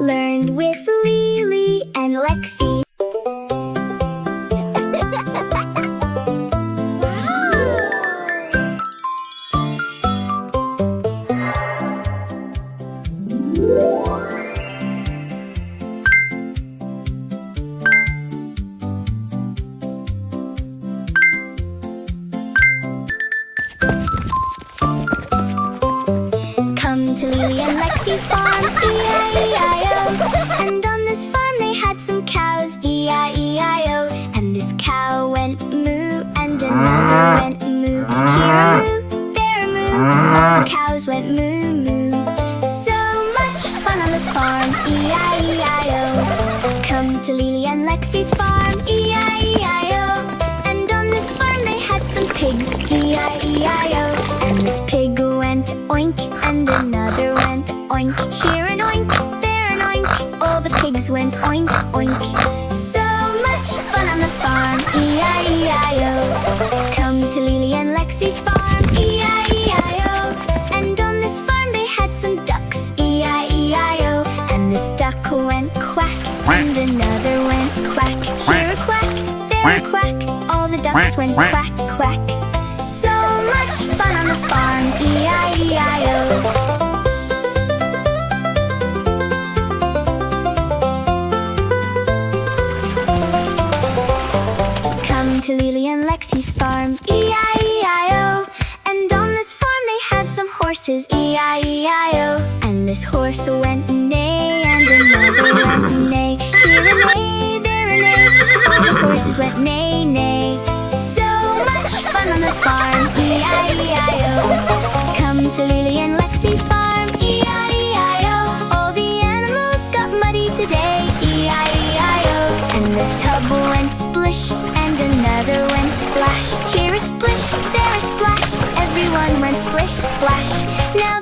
Learned with LeeLee and Lexi. Come to LeeLee and Lexi's farm, E-I-E-I-O. And on this farm they had some cows, E-I-E-I-O. And this cow went moo, and another went moo. Here a moo, there a moo, all the cows went moo moo. So much fun on the farm, E-I-E-I-O. Come to LeeLee and Lexi's farm, E-I-E-I-O. And on this farm they had some pigs, E-I-E-I-O. And this pig went oink, and another went oink. Here an oink, there an oink, all the pigs went oink, oink. So much fun on the farm, E-I-E-I-O. Come to LeeLee and Lexi's farm, E-I-E-I-O. And on this farm they had some ducks, E-I-E-I-O. And this duck went quack, and another went quack. Here a quack, there a quack, all the ducks went quack, quack. So much fun on the farm, E-I-E-I-O. Come to LeeLee and Lexi's farm, E-I-E-I-O. And on this farm they had some horses, E-I-E-I-O. And this horse went neigh, and another went neigh. Here a neigh, there a neigh, all the horses went neigh, neigh. So much fun on the farm, E-I-E-I-O. Come to LeeLee and Lexi's farm, E-I-E-I-O. All the animals got muddy today, E-I-E-I-O. And the tub went splish, and another went splash. Here a splish, there a splash, everyone went splish, splash. Now